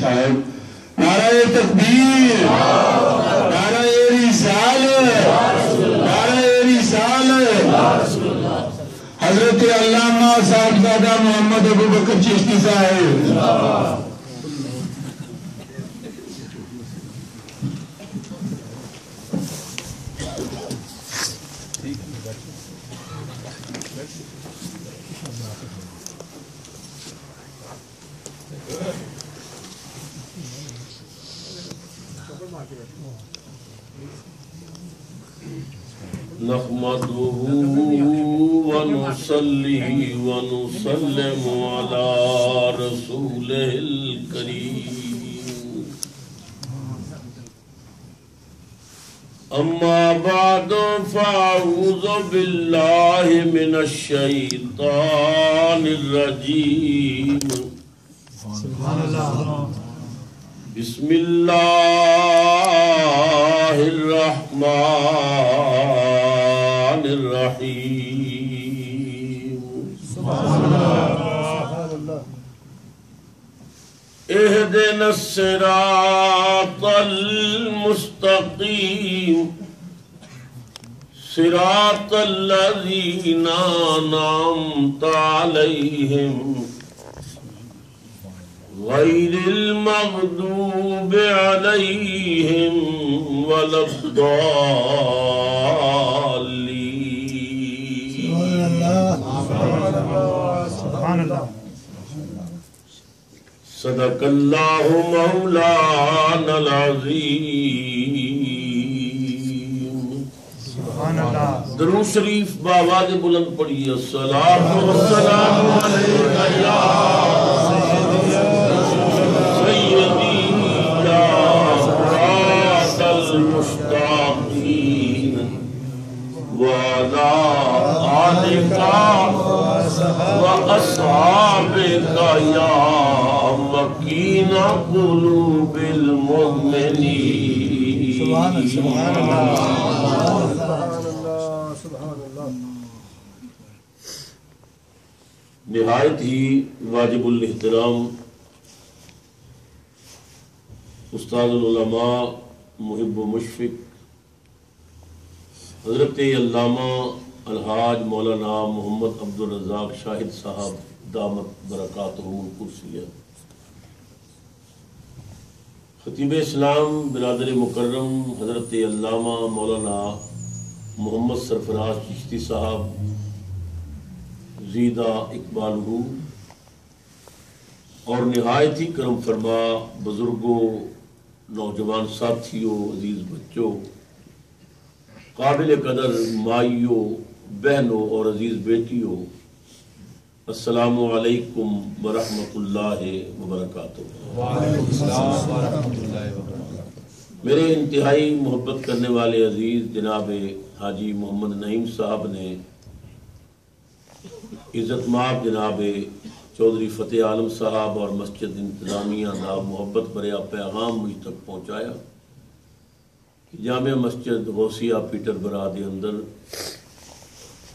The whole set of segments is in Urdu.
صاحب نعرہ تکبیر، نعرہ رسالت، نعرہ رسالت۔ حضرت علامہ صاحبزادہ محمد ابو بکر چشتی صاحب۔ نحمده ونصلي ونسلم على رسوله الكريم أما بعد فأعوذ بالله من الشيطان الرجيم بسم الله الرحمن الرحيم اهدنا الصراط المستقيم صراط الذين أنعمت عليهم غير المغضوب عليهم ولا الضالين سبحان اللہ صدق اللہ مولانا العظیم سبحان اللہ درود شریف بآواز بلند پڑھیے الصلاۃ والسلام علیک یا وعلى آلك وأصحابك يا مكين قلوب المؤمنين سبحان اللہ نہایت ہی واجب الاحترام استاد العلماء محب و مشفق حضرت علامہ الحاج مولانا محمد عبدالرزاق شاہد صاحب دامت برکاتہ القدسیہ، خطیب اسلام برادر مکرم حضرت علامہ مولانا محمد سرفراز چشتی صاحب زیدہ اقبالہ، اور نہایت ہی کرم فرما بزرگوں، نوجوان ساتھیوں، عزیز بچوں، قابل قدر مائیوں، بہنوں اور عزیز بیٹیوں، السلام علیکم ورحمۃ اللہ وبرکاتہ۔ وعلیکم السلام ورحمۃ اللہ وبرکاتہ۔ میرے انتہائی محبت کرنے والے عزیز جناب حاجی محمد نعیم صاحب نے عزت مآب جناب چودھری فتح عالم صاحب اور مسجد انتظامیہ کا محبت بریا پیغام مجھ تک پہنچایا کہ جامع مسجد غوثیہ پیٹر برا دے اندر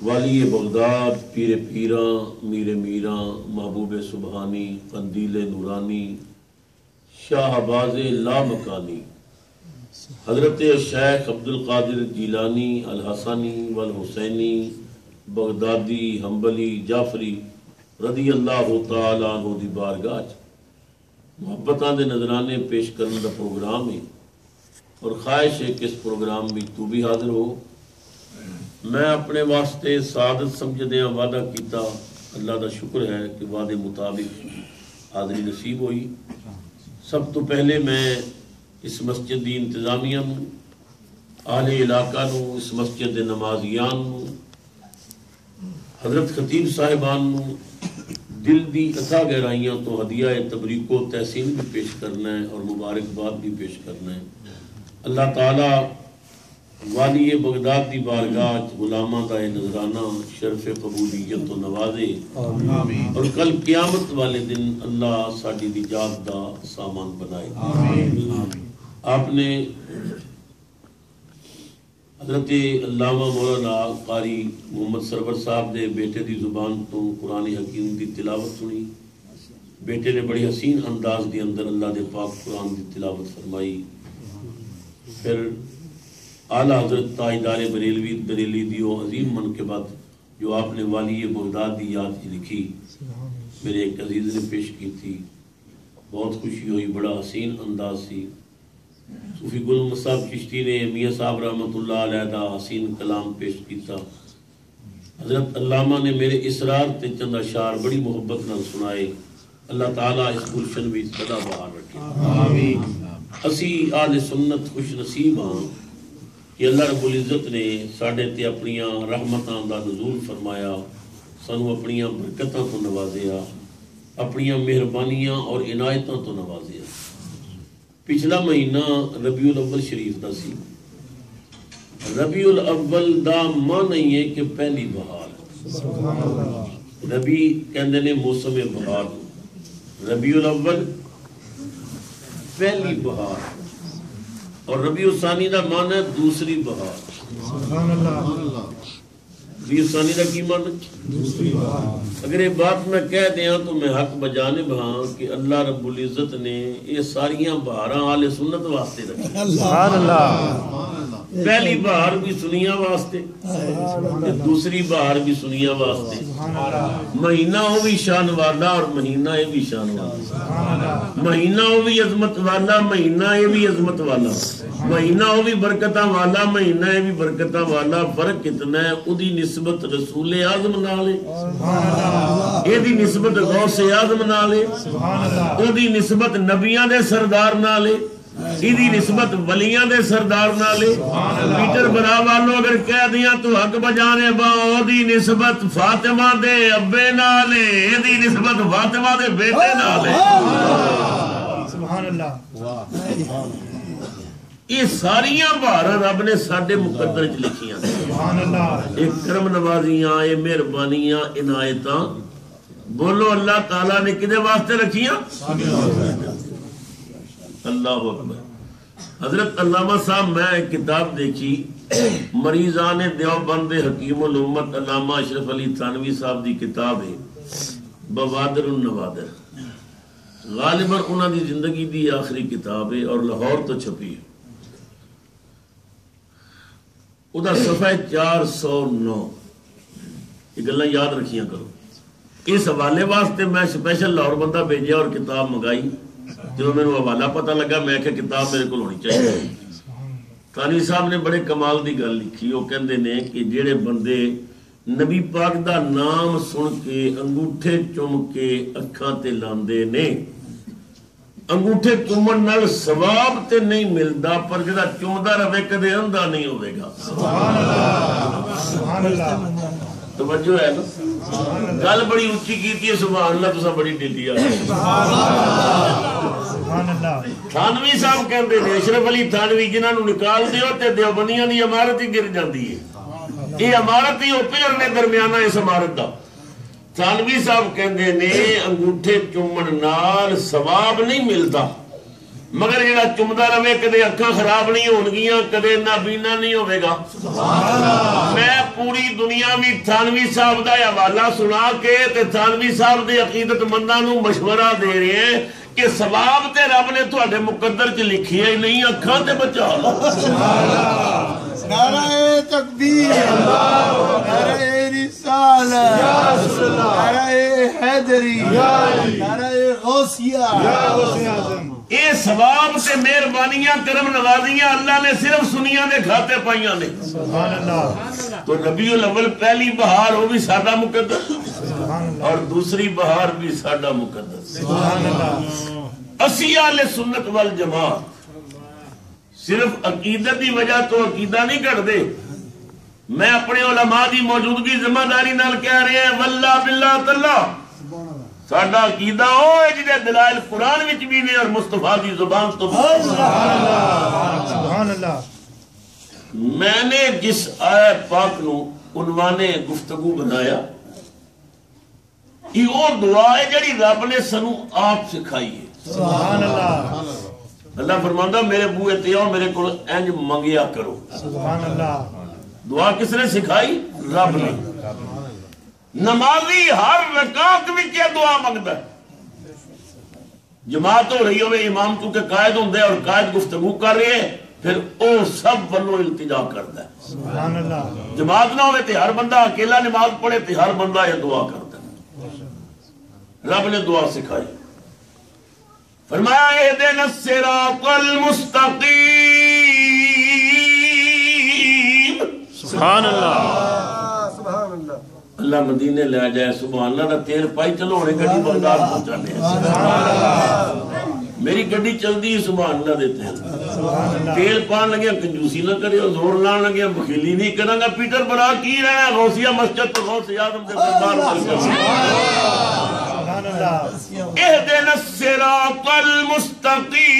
والی بغداد، پیر پیراں، میر میراں، محبوب سبحانی، قندیل نورانی، شاہ باز لامکانی، حضرت شیخ عبدالقادر جیلانی الحسنی والحسینی بغدادی حنبلی جعفری رضی اللہ تعالیٰ عنہ دی بارگاہ محبتاں دے نظرانے پیش کرنے دا پروگرام ہے، اور خواہش ہے کہ اس پروگرام میں تو بھی حاضر ہو۔ میں اپنے واسطے سعادت سمجھدیاں وعدہ کیتا، اللہ دا شکر ہے کہ وعدے مطابق حاضری نصیب ہوئی۔ سب تو پہلے میں اس مسجد دی انتظامیہ نو، اہل علاقہ نو، اس مسجد دے نمازیان نو، حضرت خطیب صاحبان نو دل دی اتھا گہرائیاں تو ہدیہ تبریک و تحسین بھی پیش کرنا ہے اور مبارکباد بھی پیش کرنا ہے۔ اللہ تعالیٰ والی بغداد دی بارگاہ غلاماں دا نذرانہ شرف قبولیت و نوازے، اور کل قیامت والے دن اللہ ساڈی نجات دا سامان بنائے۔ آپ نے حضرت علامہ مولانا قاری محمد سرور صاحب دے بیٹے دی زبان تو قرآن حکیم دی تلاوت سنی، بیٹے نے بڑی حسین انداز کے اندر اللہ دے پاک قرآن کی تلاوت فرمائی. پھر اعلیٰ حضرت تاجدار بریلی دیو عظیم منقبت جو آپ نے والی بغداد دی یاد لکھی میرے ایک عزیز نے پیش کی تھی. بہت خوشی ہوئی, بڑا حسین انداز سی. صوفی گل مصعب چشتی نے میاں صاحب رحمۃ اللہ علیہ دا حسین کلام پیش کیتا. حضرت علامہ نے میرے اسرار تے چند اشعار بڑی محبت نال سنائے. اللہ تعالیٰ اس گلشن بھی سدا بہار رکھے. آمین. اسی آل سنت خوش نصیب ہاں کہ اللہ رب العزت نے ساڈے تے اپنیاں رحمتاں دا نزول فرمایا, سانو اپنیاں برکتاں تو نوازیا, اپنیاں مہربانیاں اور عنایتاں تو نوازیا. پچھلا مہینہ ربیع الاول شریف دا سی. ربیع الاول دا معنی ہے کہ پہلی بہار. ربیع کہندے نے موسم بہار, ربیع الاول پہلی بہار, اور ربیع الثانی دا معنی ہے دوسری بہار. ربیع الثانی دا کی معنی؟ دوسری بہار. اگر یہ بات میں کہہ دیا تو میں حق بجانب ہاں کہ اللہ رب العزت نے یہ ساریاں بہاراں آل سنت واسطے رکھی. سبحان اللہ. پہلی بہار بھی سنیا واسطے, دوسری بہار بھی سنیا واسطے. مہینہ وہ بھی شان والا اور مہینہ یہ بھی شان والا. مہینہ وہ بھی عظمت والا, مہینہ یہ بھی عظمت والا. مہینہ وہ بھی برکتاں والا, مہینہ یہ بھی برکتاں والا. فرق کتنا ہے, وہ دی نسبت رسول اعظم نال ہے, یہ دی نسبت غوث اعظم نال ہے, وہ دی نسبت نبیاں دے سردار نال ہے, ایدی نسبت ولیاں دے سردار نالے. پیٹر برا والو اگر کہہ دیا تو حق بجانے با, دی نسبت فاطمہ دے ابے نالے, ایدی نسبت فاطمہ دے بیٹے نالے. سبحان اللہ. یہ ساریاں بہاراں رب نے ساڈے مقدر چ لکھیاں. سبحان اللہ. ایک کرم نوازیاں, یہ مہربانیاں, عنایتاں. بولو اللہ تعالیٰ نے کدے واسطے رکھیاں؟ اللہ اکبر. حضرت علامہ صاحب میں ایک کتاب دیکھی, مریضان دیوبند حکیم الامت علامہ اشرف علی تھانوی صاحب دی کتاب ہے بوادر النوادر. غالباً انہاں دی زندگی دی آخری کتاب ہے اور لاہور تو چھپی ہے. ادھا صفحہ 409. یہ گلاں یاد رکھیاں کرو. اس حوالے واسطے میں سپیشل لاہور بندہ بھیجا اور کتاب منگائی. جو میں نے حوالہ پتہ لگا میں کہ کتاب میرے کو ہونی چاہیے. تھانوی صاحب نے بڑے کمال دی گل لکھی. وہ کہندے نے کہ جڑے بندے نبی پاک دا نام سن کے انگوٹھے چوم کے اکھاں تے لاندے نے, انگوٹھے چومن نال ثواب تے نہیں ملدا, پر جڑا چومدا رہے کدے اندھا نہیں ہوے گا. سبحان اللہ. سبحان اللہ. توجہ ہے نا, گل بڑی اونچی کیتی ہے. سبحان اللہ. تساں بڑی ڈیلی آ. سبحان اللہ. تھانوی صاحب کہندے نے اشرف علی تھانوی جنہاں نو نکال دیو تے دیوبندیاں دی عمارت ہی گر جاندی ہے. یہ عمارت ہی او پلر نے درمیانہ اس عمارت دا. تھانوی صاحب کہندے نے انگوٹھے چومن نال ثواب نہیں ملدا, مگر جڑا چمدا رہے کدے اکھاں خراب نہیں ہون گیاں, کدے نابینا نہیں ہوے گا. میں پوری دنیا میں تھانوی صاحب دا حوالہ سنا کے تے تھانوی صاحب دے عقیدت منداں نو مشورہ دے رہے ہیں کہ ثواب تے رب نے تواڈے مقدر چ لکھی ہے نہیں, اکھاں تے بچا لو. نعرہ تکبیر, نعرہ رسالت, نعرہ حیدری, نعرہ غوثیہ. اے ثواب تے مہربانیاں کرم نوازیاں اللہ نے صرف سنیاں دے کھاتے پائیاں نے. سبحان اللہ. تو ربیع الاول پہلی بہار وہ بھی ساڈا مقدس, اور دوسری بہار بھی ساڈا مقدس. سبحان اللہ. اسی اہل سنت والجماعت صرف عقیدت کی وجہ تو عقیدہ نہیں کر دے. میں اپنے علماء دی موجودگی ذمہ داری نال کہہ رہے ہیں واللہ باللہ تاللہ ساڈا عقیدہ او ہے جدے دلائل قرآن وچ بھی نے اور مصطفیٰ دی زبان تو. سبحان اللہ. میں نے جس آیت پاک نو عنوان گفتگو بنایا یہ وہ دعا ہے جڑی رب نے سنو آپ سکھائی ہے. سبحان اللہ. اللہ فرماندا میرے بوئے تے آؤ میرے کو انج منگیا کرو. سبحان اللہ. دعا کس نے سکھائی؟ رب نے. نمازی ہر رکعت وچ یہ دعا منگدا ہے. جماعت ہو رہی ہوئے امام کیونکہ قائد ہوں اور قائد گفتگو کر رہے ہیں پھر او سب بنو التجا کرتا ہے. سبحان اللہ. جماعت نہ ہوئے تو ہر بندہ اکیلا نماز پڑھے تو ہر بندہ یہ دعا کرتا ہے. رب نے دعا سکھائی فرمایا اہدنا الصراط المستقیم. سبحان اللہ. سبحان اللہ. اللہ مدینے لے جائے سبحان اللہ. تیل پائی چلو ہونے گڈی بغداد پہنچانے میری گڈی چل دی سبحان اللہ دیتے ہیں. تیل پان لگیا کنجوسی نہ کرے زور لان لگیا بخیلی نہیں کرنا گا. پیٹر برا کی رہنا غوثیہ مسجد تو غوث اعظم دے دربار اہدنا الصراط المستقیم.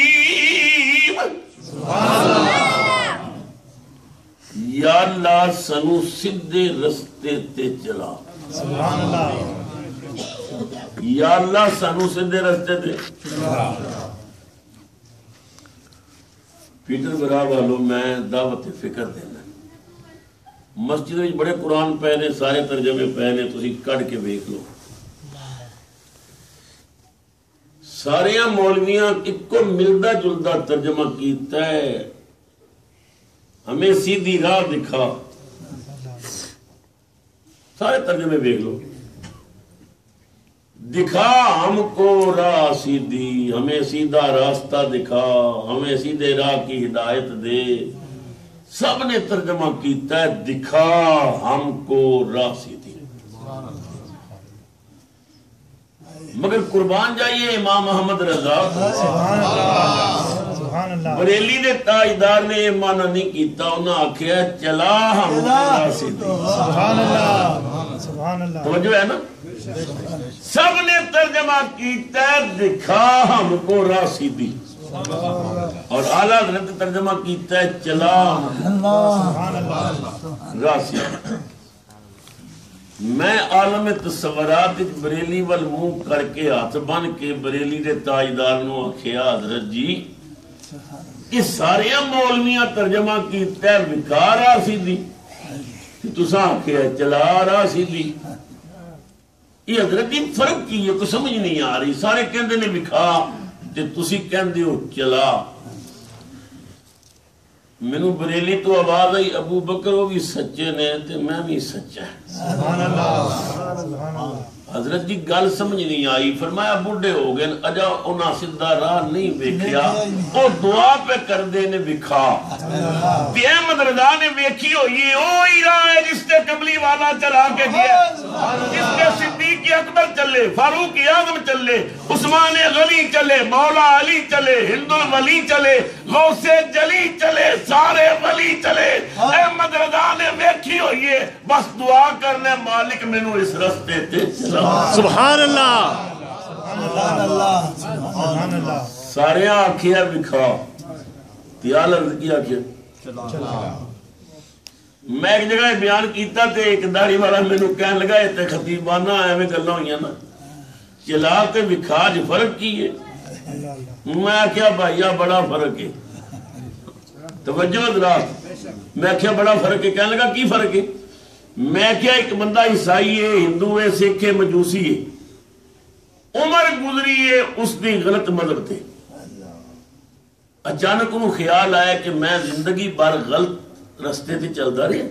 یا اللہ سنو سدھے رستے تے چلا. سبحان اللہ. یا اللہ سانو سدھے رستے تے. پیٹر برا والو میں دعوت فکر دینا. مسجد میں بڑے قرآن پے نے سارے ترجمے پے نے تسی کڈ کے ویکھ لو. سارے مولویاں ایک کو ملدا جلدا ترجمہ کیتا ہے ہمیں سیدھی راہ دکھا. سارے ترجمے ویکھ لو. دکھا ہم کو راہ سیدھی ہمیں سیدھا راستہ دکھا ہمیں سیدھے راہ کی ہدایت دے. سب نے ترجمہ کیتا ہے دکھا ہم کو راہ سیدھی. مگر قربان جائیے امام محمد رضا بریلی دے تاجدار نے یہ معنی نہیں کیتا. انہاں آکھیا چلا ہم کو راہ سیدھی. سبحان اللہ. سبحان اللہ. توجہ ہے نا. سب نے ترجمہ کیتا ہے دکھا ہم کو راہ سیدھی. اور اعلیٰ حضرت نے ترجمہ کیتا ہے چلا راہ سیدھی. میں عالم تصورات بریلی وال منہ کر کے ہاتھ بن کے بریلی دے تاجدار نو آکھیا حضرت جی یہ سارے مولویاں ترجمہ کیتا ہے وکا راہ سیدھی تساں آکھیا چلا راہ سیدھی. یہ حضرت جی فرق کی ہے کوئی سمجھ نہیں آ رہی. سارے کہندے نے وکھا تے تسی کہندے ہو چلا. مینو بریلی تو آواز آئی ابو بکر وہ بھی سچے نے تے میں بھی سچا. سبحان اللہ. سبحان اللہ. حضرت جی گل سمجھ نہیں آئی. فرمایا بڈھے ہو گئے اجا انہاں سیدھا راہ نہیں ویکھیا او دعا پہ کر دے نے وکھا. تے احمد رضا نے ویکھی ہوئی اوہی راہ ہے جس تے کملی والا چلا کے گیا جس تے صدیق اکبر چلے فاروق اعظم چلے عثمان غنی چلے مولا علی چلے ہند الولی چلے غوث جلی چلے سارے ولی چلے. احمد رضا نے ویکھی ہوئی ہے بس دعا کرنے مالک مینوں اس رستے تے چلا. سبحان اللہ. سبحان اللہ. سبحان اللہ. سارے آکھیا وکھا تیال عرض کی آکھیا چلا. میں ایک جگہ بیان کیتا تے ایک داڑھی والا مینوں کہن لگا تے خطیبانہ ایویں گلاں ہوئیاں نا چلا تے وکھا جو فرق کی ہے. میں آکھیا بھائیا بڑا فرق ہے. توجہ حضرات میں آکھیا بڑا فرق ہے. کہنے لگا کی فرق ہے. میں کیا ایک بندہ عیسائی ہے ہندو ہے سکھ ہے مجوسی ہے عمر گزری ہے اس دی غلط مذہب تھے. اچانک انہوں خیال آیا کہ میں زندگی بھر غلط رستے تے چلتا رہا.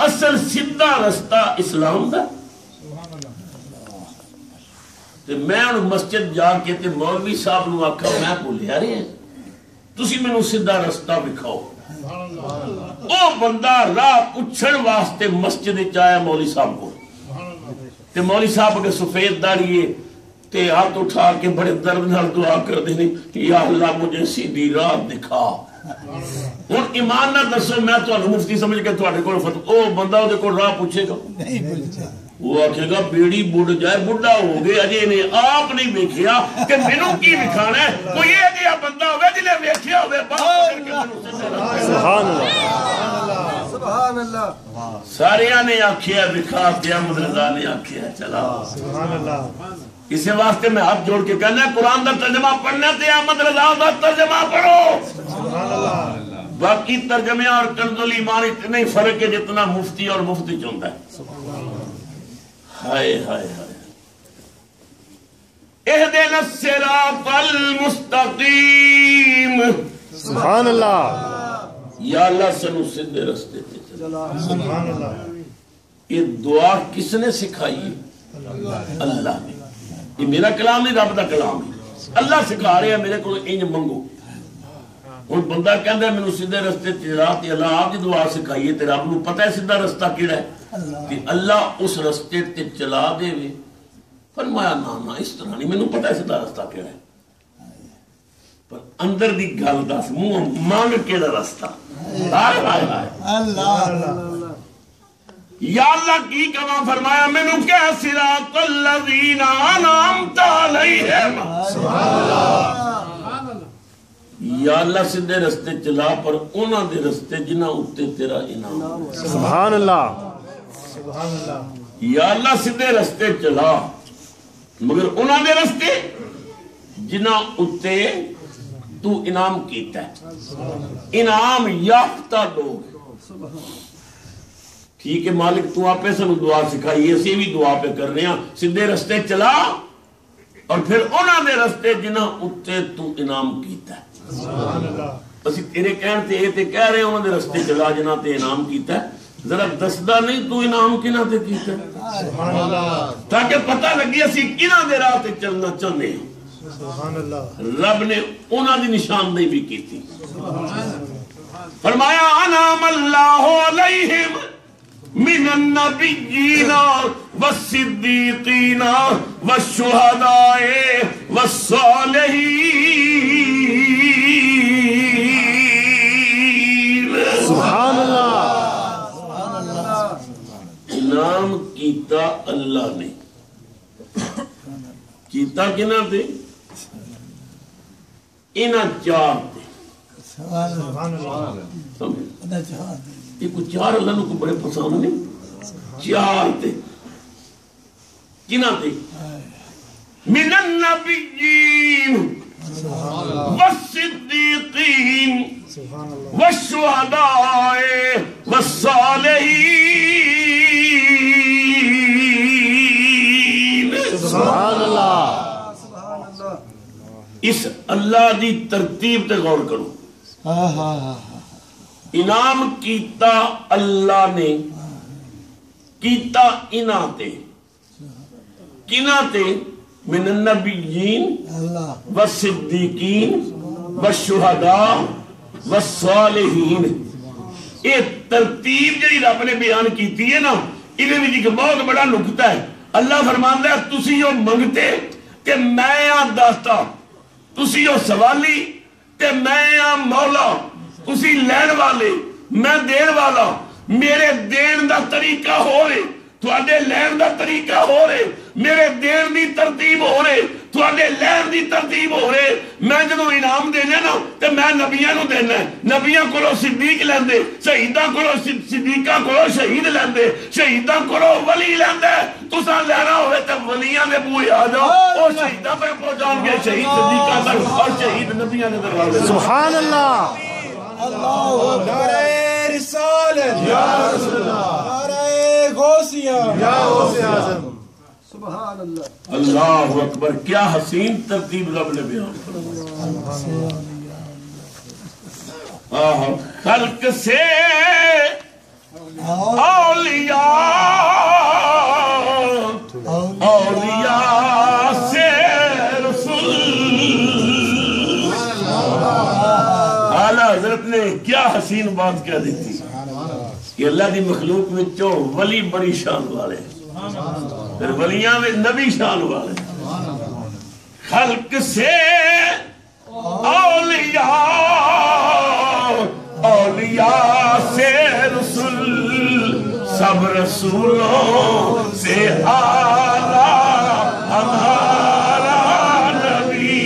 اصل سیدھا رستہ اسلام دا. تے میں ان مسجد جا کے تے مولوی صاحب نو آکھا میں بھولیا رہے ہیں تسی مینوں سیدھا رستہ دکھاؤ. او بندہ راہ پوچھن واسطے مسجد وچ آیا مولوی صاحب کو تے مولوی صاحب کے سفید داڑھی ہے تے ہاتھ اٹھا کے بڑے درد نال دعا کر دے یا اللہ مجھے سیدھی راہ دکھا. ہن ایمان نہ دسو میں تانوں مفتی سمجھ کے تواڈے کول او بندہ او دے کول راہ پوچھے گا وہ آکھے گا بیڑی بڑھ جائے بڑھا ہو گئے اجے نے آپ نہیں ویکھیا کہ مینوں کی وکھانا ہے. کوئی یہ جہا بندہ ہوگا جنہیں ویکھیا ہوئے سبحان اللہ. سبحان اللہ. سارے نے آکھیا وکھا تے احمد رضا نے آکھیا چلا. سبحان اللہ. اسی واسطے میں ہاتھ جوڑ کے کہنا قرآن دا ترجمہ پڑھنا تے احمد رضا دا ترجمہ پڑھو. سبحان اللہ. باقی ترجمے اور کنز الایمان اتنا ہی فرق ہے جتنا مفتی اور مفتی چاہتا ہے. ہائے ہائے ہائے اہدنا الصراط المستقیم، سبحان اللہ، یا اللہ سنو سیدھے رستے تے چلا۔ سبحان اللہ، یہ دعا کس نے سکھائی ہے؟ اللہ نے۔ یہ میرا کلام نہیں، رب دا کلام ہے۔ اللہ سکھا رہے ہیں میرے کو انج منگو۔ ہن بندہ کہندا ہے مینوں سیدھے رستے تے چلا، تے اللہ آپ دی دعا سکھائی ہے تے رب نوں پتہ ہے سیدھا رستہ کیڑا ہے کہ اللہ اس رستے تے چلا دے وے۔ فرمایا نا اس طرح نہیں، مینوں پتہ ہے سیدھا رستہ کیڑا ہے، پر اندر دی گل دس، منہ مانگ کیڑا رستہ۔ ہائے ہائے ہائے اللہ، یا اللہ کی کما فرمایا مینوں کہ صراط الذین انعمت علیہم، یا اللہ سیدھے رستے چلا پر انہاں دے رستے جنہاں اتے تیرا انعام۔ سبحان اللہ، سبحان اللہ، یا اللہ سیدھے رستے چلا مگر انہاں دے رستے جنہاں اتے تو انعام کیتا ہے، انعام یافتہ لوگ۔ ٹھیک ہے مالک تو آپ سنو دعا سکھائی، اسی بھی دعا پہ کر رہے ہیں، سیدھے رستے چلا اور پھر انہاں دے رستے جنہاں اتے تو انعام کیتا ہے۔ سبحان اللہ، اسی تیرے کہن تے یہ تے کہہ رہے ہیں انہاں دے رستے چلا جنہاں تے انعام کیتا ہے، ذرا دسدا نہیں تو انعام کنہاں تے کیتا ہے، سبحان اللہ، تاکہ پتہ لگی اسی کنہاں دے راہ تے چلنا چاہتے ہیں۔ سبحان اللہ، رب نے انہاں دی نشاندہی بھی کی تھی، فرمایا انعم اللہ علیہم من النبیین والصدیقین والشہداء والصالحین۔ سبحان اللہ، انعام کیتا اللہ نے، کیتا کنا تے انہاں چار تے۔ سبحان اللہ، سمجھ یہ کوئی چار اللہ نو کو بڑے پسند نہیں، چار تے کنا تے من النبیین والصدیقین سبحان اللہ، والشہداء والصالحین۔ سبحان اللہ، سبحان اللہ، اس اللہ دی ترتیب تے غور کرو۔ انعام کیتا اللہ نے، کیتا انہاں تے، کنہاں تے من النبیین والصدیقین والشہداء والصالحین۔ یہ ترتیب جی رب نے بیان کیتی ہے نا، انہیں بھی ایک بہت بڑا نکتہ ہے۔ اللہ فرماندا ہے تسی جو منگتے کہ میں آن دستا، تسی جو سوالی کہ میں آن مولا، تسی لین والے میں دین والا، میرے دین دا طریقہ ہو رہے تھوڑے لین دا طریقہ ہو رہے، میرے دین دی ترتیب ہو رہے تھوڑے لین دی ترتیب ہو رہے۔ میں جدو انعام دینا نا تو میں نبیاں نو دینا ہے، نبیاں کولو صدیق لیندے، شہیداں کولو صدیقاں کولو شہید لیندے، شہیداں کولو ولی لیندے۔ تساں لینا ہوئے تو ولیاں دے بوئے آ جاؤ، اور شہیداں پہ پہنچان گے، شہید صدیقاں تک اور شہید نبیاں نے دروازے۔ سبحان اللہ، نعرہ رسالت یا رسول اللہ، نعرہ غوثیہ یا غوث اعظم، سبحان اللہ، اللہ اکبر، کیا حسین ترتیب رب نے بیان فرمائی۔ خلق سے اولیاء، اولیاء سے رسول۔ اعلیٰ حضرت نے کیا حسین بات کہہ دی تھی کہ اللہ دی مخلوق میں ولی بڑی شان والے، پھر ولیاں میں نبی شان والے۔ خلق سے اولیاء، اولیاء سے رسول، سب رسولوں سے اعلیٰ ہمارا نبی،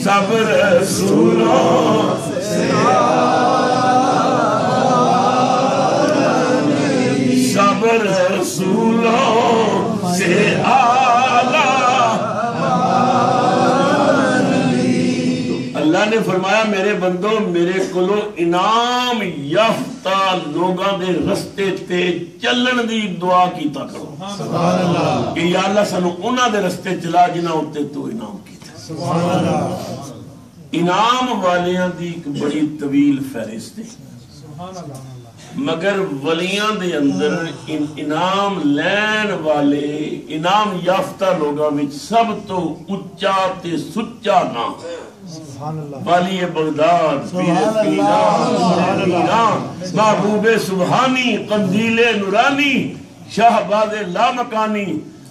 سب رسولوں سے سب رسولوں سے اعلیٰ۔ اللہ نے فرمایا میرے بندو میرے کولو انعام یافتہ لوگاں دے رستے تے چلن دی دعا کیتا کرو سبحان اللہ کہ یا اللہ سانو انہاں دے رستے چلا جنہاں اُتے تو انعام کیتا سبحان اللہ انعام والیاں دی ایک بڑی طویل فہرست ہے سبحان اللہ مگر ولیاں دے اندر انعام لین والے انعام یافتہ لوگاں وچ سب تو اچا تے سچا نام سبحان اللہ والی بغداد پیر پیران محبوب سبحانی قندیل نورانی شہباز لامکانی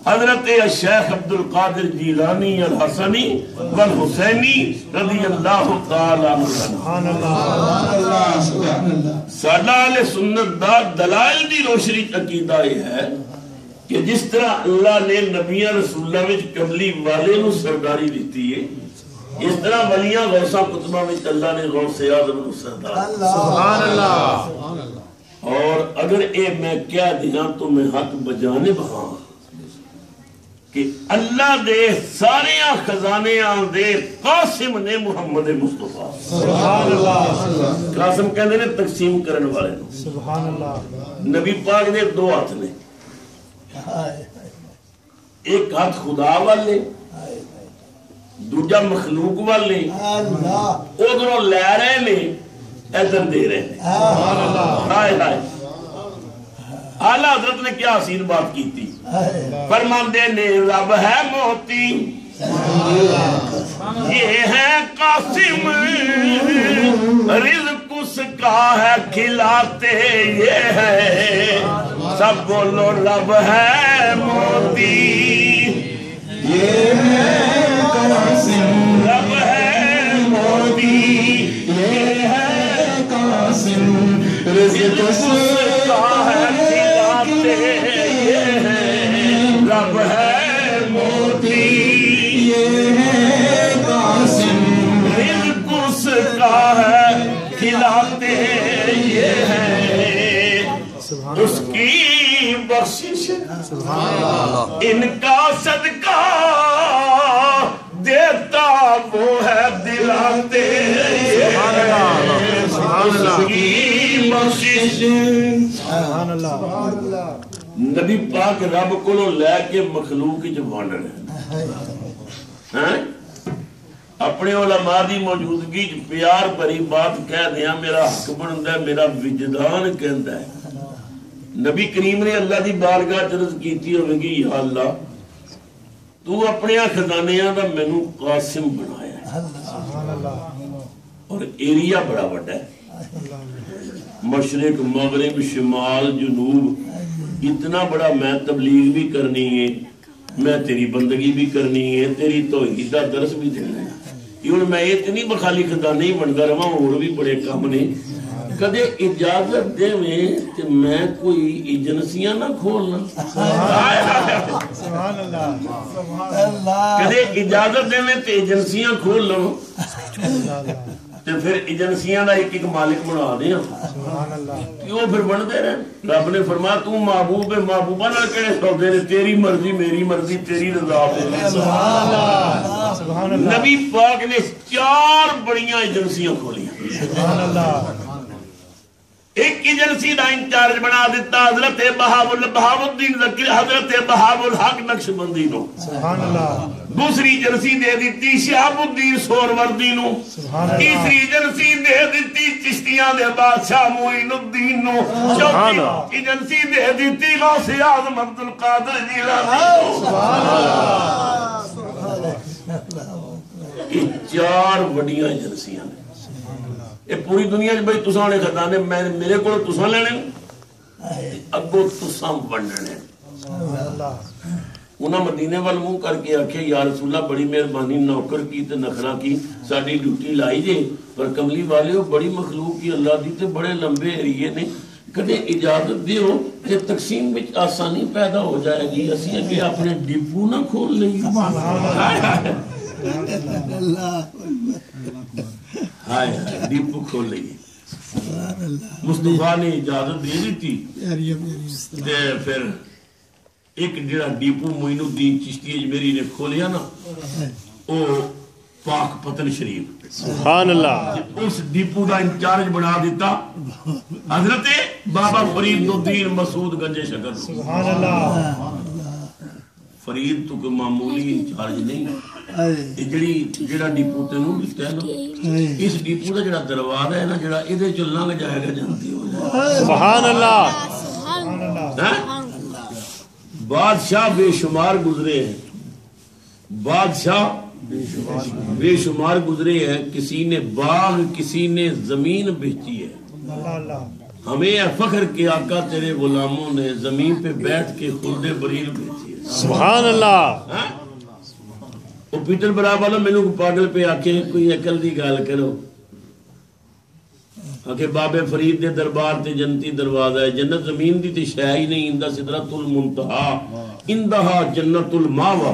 حضرت شیخ عبد القادر جیلانی الحسنی والحسینی رضی اللہ تعالی عنہ سبحان اللہ ساڈا اہل سنت دا دلائل دی روشنی عقیدہ یہ ہے کہ جس طرح اللہ نے نبیاں رسولہ وچ کملی والے نو سرداری دیتی ہے اس طرح ولیاں غوثاں قطبہ وچ اللہ نے غوث اعظم نو سرداری سبحان اللہ اور اگر اے میں کیا دیاں تو میں حق بجانب ہاں کہ اللہ دے سارے خزانے دے قاسم نے محمد مصطفیٰ سبحان اللہ قاسم کہندے نے تقسیم کرن والے نو سبحان اللہ نبی پاک نے دو ہاتھ نے ایک ہاتھ خدا والے دوجا مخلوق والے ادھروں لے رہے نے ادھر دے رہے ہیں ہائے ہائے اعلی حضرت نے کیا حسین بات کی تھی فرماندے نے رب ہے موتی یہ ہے قاسم رزق اس کا ہے کھلاتے یہ ہے سب بولو رب ہے موتی یہ ہے قاسم رب ہے موتی یہ ہے قاسم رزق اس کا ہے کھلاتے یہ ہے رب ہے موتی یہ ہے قاسم رزق اس کا ہے کھلاتے یہ ہے اس کی بخشش ان کا صدقہ دیتا وہ ہے دلاتے اس کی بخشش سبحان اللہ نبی پاک رب کو لے کے مخلوق کی ونڈ رہے اپنے علماء دی موجودگی پیار بھری بات کہہ دیا میرا حق بنتا ہے میرا وجدان کہندا ہے نبی کریم نے اللہ دی بارگاہ عرض کیتی ہوے گی یا اللہ تو اپنے خزانیاں دا مینوں قاسم بنایا ہے سبحان اللہ اور ایریا بڑا بڑا ہے مشرق مغرب شمال جنوب اتنا بڑا میں تبلیغ بھی کرنی ہے میں تیری بندگی بھی کرنی ہے تیری توحید دا درس بھی دینا ہے یہ میں اتنی بخالی خزانے ہی بنتا رہا اور بھی بڑے کام نے کدے اجازت دے کہ میں کوئی ایجنسیاں نہ کھولنا سبحان اللہ کدے اجازت دے تو ایجنسیاں کھول لو تو پھر ایجنسیاں دا ایک مالک بنا دیا سبحان اللہ کیوں پھر بنتے رہے رب نے فرمایا تو محبوب محبوبہ نہ کہنے سودے نے تیری مرضی میری مرضی تیری رضا سبحان اللہ نبی پاک نے 4 بڑیاں ایجنسیاں کھولیاں سبحان اللہ ایک ایجنسی دا انچارج بنا دیتا حضرت بہاء الدین ذکر حضرت بہاء الحق نقشبندی نو سبحان اللہ دوسری ایجنسی دے دیتی شہاب الدین سہروردی نو تیسری ایجنسی دے دیتی چشتیاں دے بادشاہ معین الدین نو چوتھی ایجنسی دے دیتی غوث اعظم عبد القادر جیلانی نو سبحان اللہ یہ 4 بڑیاں ایجنسیاں نے یہ پوری دنیا بھائی تساں نے خزانے میرے کو تساں لینے اگو تساں ونڈنے انہاں مدینے وال منہ کر کے آکھے یا رسول اللہ بڑی مہربانی نوکر کی تے نخرا کی ساڈی ڈیوٹی لائی جے پر کملی والے بڑی مخلوق کی اللہ دی تے بڑے لمبے ایریے نے کدے اجازت دیو کہ تقسیم وچ آسانی پیدا ہو جائے گی اسی اگے اپنے ڈپو نہ کھول لیں ہائے ڈپو کھول لئیے مصطفیٰ نے اجازت دے دی تھی پھر ایک جڑا ڈپو معین الدین چشتی اجمیری نے کھولیا نا وہ پاک پتن شریف سبحان اللہ اس ڈیپو دا انچارج بنا دیتا حضرت بابا فرید الدین مسعود گنج شکر سبحان اللہ فرید تو کوئی معمولی انچارج نہیں جڑا ڈیپو تینوں دتا ہے نا اس ڈیپو دا جڑا دروازہ ہے نا جڑا ادھے چ لنگ جائے گا جنتی ہو جائے سبحان اللہ بادشاہ بے شمار گزرے ہیں بادشاہ بے شمار گزرے ہیں کسی نے باغ کسی نے زمین بیچی ہے ہمیں فخر کہ آقا تیرے غلاموں نے زمین پہ بیٹھ کے خلد بریل بیچی ہے سبحان اللہ وہ پیٹر برا والا میں نے پاگل پہ آکے کوئی عقل دی گال کرو کہ بابے فرید دے دربار تے جنتی دروازہ ہے جنت زمین دی تے شے ہی نہیں اندہ سدرۃ المنتہا اندہا جنت الماوا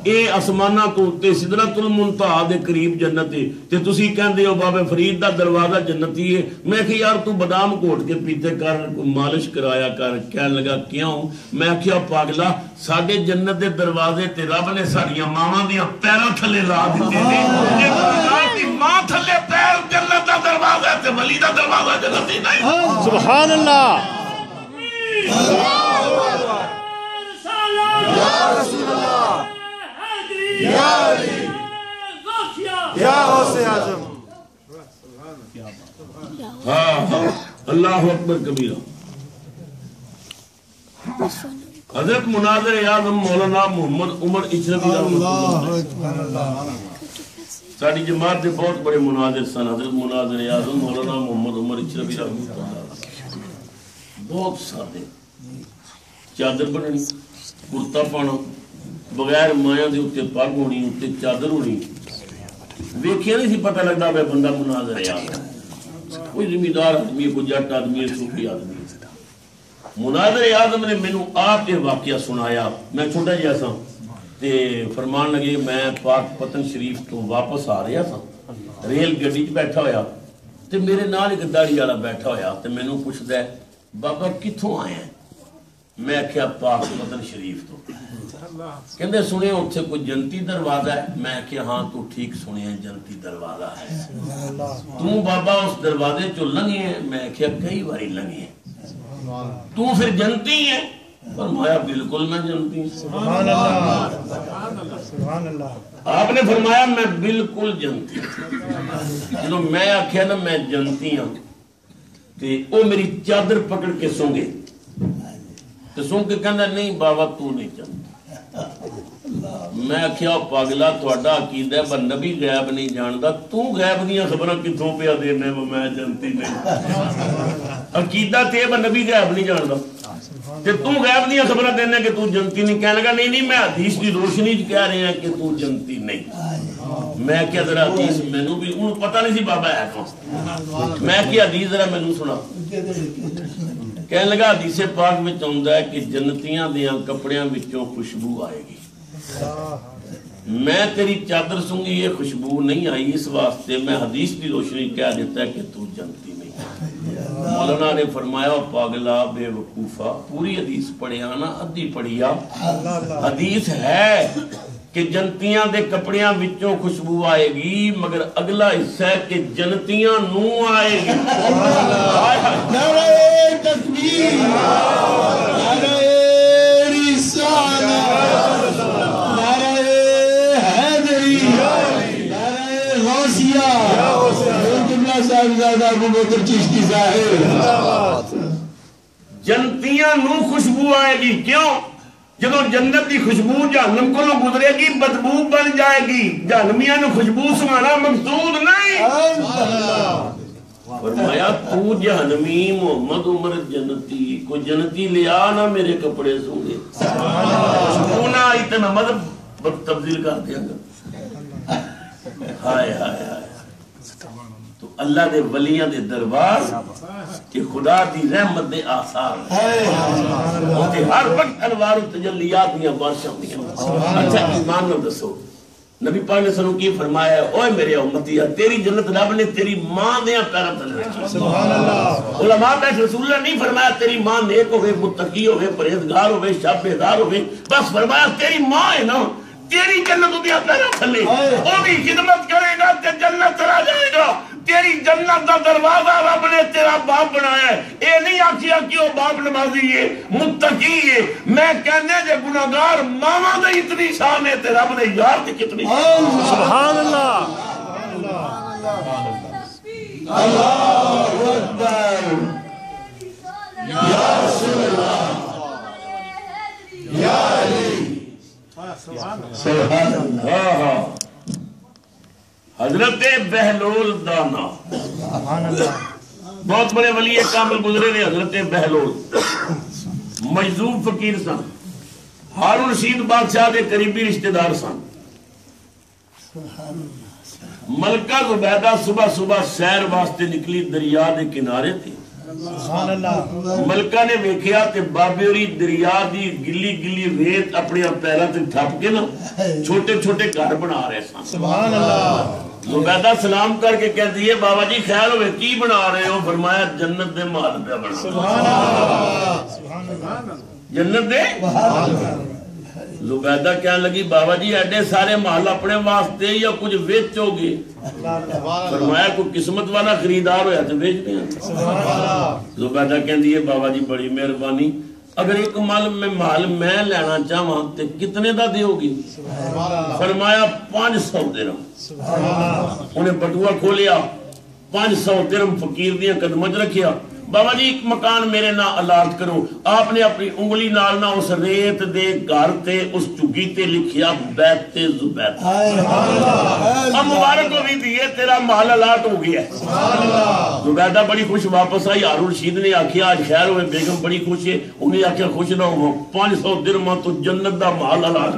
اے آسمانہ تو تے سدرۃ المنتہا دے قریب جنت ہے تے تسی کہندے ہو بابے فرید دا دروازہ جنتی ہے میں کہ یار تو بادام کوٹ کے پیتے کر مالش کرایا کر کہنے لگا کیوں میں کیا پاگلا ساڈے جنت دے دروازے تے رب نے ساڈیاں ماواں دیاں پیراں تھلے لا دتے نے جے دی ماں تھلے پیر جنت دا دروازہ تے ولی دا دروازہ جنتی نہیں سبحان اللہ یا رسول اللہ یا علی یا غوث اعظم ہاں اللہ اکبر کبیرہ حضرت مناظر اعظم مولانا محمد عمر اچربی ساری جماعت کے بہت بڑے مناظر سن حضرت مناظر اعظم مولانا محمد عمر اچربی بہت سادے چادر بننی کرتا پانا بغیر مایاں دے اتنے پگ ہونی اتنے چادر ہونی ویکھیا نہیں سی پتہ لگتا بے بندہ مناظر اعظم کوئی زمیندار آدمی کوئی جٹ آدمی صوفی آدمی مناظر اعظم نے مینوں آپ یہ واقعہ سنایا میں چھوٹا جہا سا تے فرمان لگے میں پاک پتن شریف تو واپس آ رہا سا ریل گڈی چ بیٹھا ہویا تے میرے نال ایک داڑھی والا بیٹھا ہویا تے مینوں پوچھدا ہے بابا کتھوں آئے ہیں میں کیا پاک پتن شریف تو کہندے سنے اتھے کوئی جنتی دروازہ ہے میں کیا ہاں تو ٹھیک سنے جنتی دروازہ ہے تو بابا اس دروازے چو لنگے ہیں میں کیا کئی باری لنگے ہیں تو پھر جنتی ہے فرمایا بالکل میں جنتی ہوں سبحان اللہ سبحان اللہ آپ نے فرمایا میں بالکل جنتی ہوں جنہوں میں آکھیا نا میں جنتی ہوں تے او میری چادر پکڑ کے سونگے تے سون کے کہندا نہیں بابا تو نہیں جنتی میں کیا پاگلا تہاڈا عقیدہ ہے نبی غیب نہیں جاندا تو غیب دیاں خبراں کتھوں پیا دینے میں جنتی نہیں عقیدہ تے نبی غیب نہیں جاندا تے تو غیب دیاں خبراں دینے کہ تو جنتی نہیں کہنے لگا نہیں میں حدیث کی روشنی کہہ رہے ہیں کہ تو جنتی نہیں میں کیا ذرا حدیث مینوں بھی انہوں پتہ نہیں سی بابا ہے کون میں کیا حدیث ذرا مینوں سنا کہنے لگا حدیث پاک میں آندا ہے کہ جنتیاں دیاں کپڑیاں وچوں خوشبو آئے گی میں تیری چادر سنگی یہ خوشبو نہیں آئی اس واسطے میں حدیث کی روشنی کہہ دیتا ہے کہ تو جنتی نہیں مولانا نے فرمایا پاگلا بے وقوفا پوری حدیث پڑھیا نا ادھی پڑھیا حدیث ہے کہ جنتیاں دے کپڑیاں وچوں خوشبو آئے گی مگر اگلا حصہ ہے کہ جنتیاں نو آئے گی نعرہ تکبیر نعرہ رسالت نعرہ حیدری نعرہ غوثیہ جملہ صاحبزادہ ابو بکر چشتی صاحب جنتیاں نو خوشبو آئے گی کیوں جب جنت کی خوشبو جہنم کو گزرے گی بدبو بن جائے گی جہنمیاں نے خوشبو سمانا مقصود نہیں فرمایا تو جہنمی محمد عمر جنتی کوئی جنتی لیا نا میرے کپڑے سونگے خوشبو نہ آئی تو میں مذہب تبدیل کر دیا گا ہائے ہائے ہائے تو اللہ دے ولیاں دے دربار کہ خدا دی رحمت دے آثار ہوتے ہر وقت انوار و تجلیات دیا بارشاں دیا اچھا ایمان نہ دسو نبی پاک نے سنو کی فرمایا ہے اوے میرے امتی تیری جنت رب نے تیری ماں دیا پیرا تلے رکھی سبحان اللہ علماء بیٹھ رسول اللہ نہیں فرمایا تیری ماں نیک ہوئے متقی ہوئے پرہیزگار ہوئے شب بیدار ہوئے بس فرمایا تیری ماں ہے نا تیری جنت دیا پیرا تھلے وہ بھی خدمت کرے گا تے جنت چلا جائے گا تیری جنت دا دروازہ رب نے تیرا باپ بنایا ہے اے نہیں آکھیا کہ وہ باپ نمازی ہے متقی ہے میں کہنے جے گناہگار ماما دے اتنی شان ہے تے رب نے یار تے کتنی سبحان اللہ اللہ اکبر یا رسول اللہ یا علی سبحان اللہ حضرت بہلول دانا سبحان اللہ بہت بڑے ولی کامل گزرے نے حضرت بہلول مجذوب فقیر سن ہارون رشید بادشاہ کے قریبی رشتہ دار سن ملکہ زبیدہ صبح صبح سیر واسطے نکلی دریا دے کنارے تھی سبحان اللہ ملکہ نے ویکھیا تے بابے ہوری دریا دی گلی گلی ریت اپنے پیراں تے ٹھپ کے نا چھوٹے چھوٹے گھر بنا رہے سن سبحان اللہ زبیدہ سلام کر کے کہتی ہے بابا جی خیر ہوئے کی بنا رہے ہو فرمایا جنت دے مال پہ بنا سبحان اللہ سبحان اللہ جنت دے زبیدہ کہنے لگی بابا جی ایڈے سارے مال اپنے واسطے یا کچھ ویچو گے فرمایا کوئی قسمت والا خریدار ہویا تو بیچ دیں زبیدہ کہندی ہے بابا جی بڑی مہربانی اگر ایک مال میں لینا چاہواں تے کتنے دا دیو گی فرمایا 500 درہم انہیں بٹوا کھولیا 500 درہم فقیر دیاں قدمج رکھیا بابا جی ایک مکان میرے نہ الاٹ کرو آپ نے اپنی انگلی نال نہ اس ریت دے گھر تے اس چگی تے لکھیا بیت زبیدہ اب مبارک کو بھی دیئے تیرا محل الاٹ ہو گیا زبیدہ بڑی خوش واپس آئی ہارون رشید نے آکھیا آج خیر ہوئے بیگم بڑی خوش ہے انہیں آکھیا خوش نہ ہو 500 درہم تو جنت دا محل الاٹ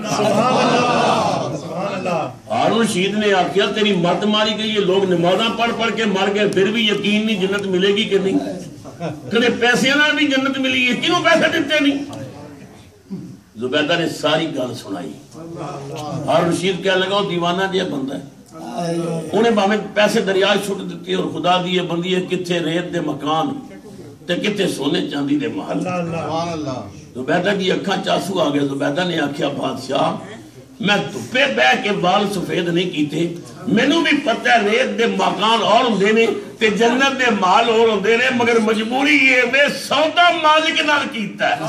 ہارون رشید نے آکھیا تیری مت ماری گئی یہ لوگ نمازاں پڑھ کے مر گئے پھر بھی یقین نہیں جنت ملے گی کہ نہیں کدے پیسے نہ بھی جنت ملی ہے کیوں پیسے دیتے نہیں زبیدہ نے ساری گل سنائی ہارون رشید کہنے لگا وہ دیوانہ دیا بندہ ہے انہیں باہمیں پیسے دریا چھوٹ دیتی اور خدا دیئے بندی ہے کتھے ریت دے مکان تے کتھے سونے چاندی دے محل زبیدہ کی اکھاں چاسو آگئے زبیدہ نے آکھیا بادشاہ میں تپے بے کے بال سفید نہیں کیتے میں نو بھی پتہ ہے ریت دے مکان اور ہوں دینے تے جنت دے مال اور ہوں دینے مگر مجبوری یہ میں سودا مالک نال کیتا ہے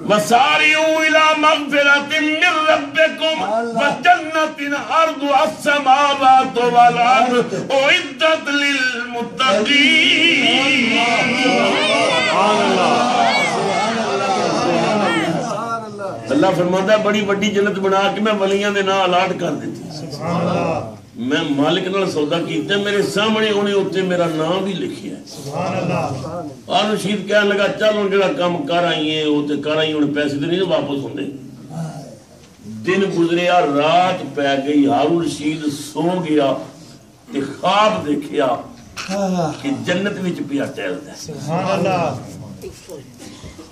وَسَارِعُوا إِلَى مَغْفِرَةٍ مِّن رَبِّكُمْ وَجَنَّةٍ عَرْضُهَا السَّمَاوَاتُ وَالْأَرْضُ أُعِدَّتْ لِلْمُتَّقِينَ اللہ فرماتا ہے بڑی وڈی جنت بنا کے میں ولیاں دے نام الاٹ کر دیتی میں مالک نال سودا کیتا میرے سامنے انہیں اتنے میرا نام بھی لکھیا ہے ہارون رشید کہنے لگا چل ان جڑا کام کر آئی ہیں وہ تے کر آئی ان پیسے تے نہیں واپس ہوندے دن گزریا رات پہ گئی ہارون رشید سو گیا تے خواب دیکھیا کہ جنت وچ پیا ٹہلدا ہے سبحان اللہ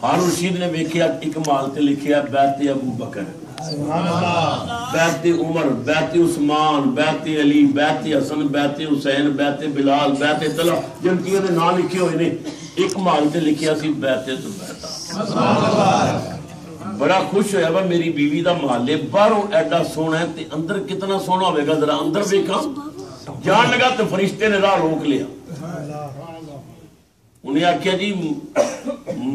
ہارون رشید نے ویکھیا ایک مال تے لکھیا بیت ابو بکر سبحان اللہ بیت عمر بیت عثمان بیت علی بیت حسن بیت حسین بیت بلال بیت طلحہ جنتیاں دے نام لکھے ہوئے نے ایک مال تے لکھیا سی بیت زبیدہ بڑا خوش ہویا با میری بیوی دا مال ہے باہروں ایڈا سونا ہے تے اندر کتنا سونا ہوئے گا ذرا اندر دیکھا جان لگا تو فرشتے نے راہ روک لیا انہیں آکھیا جی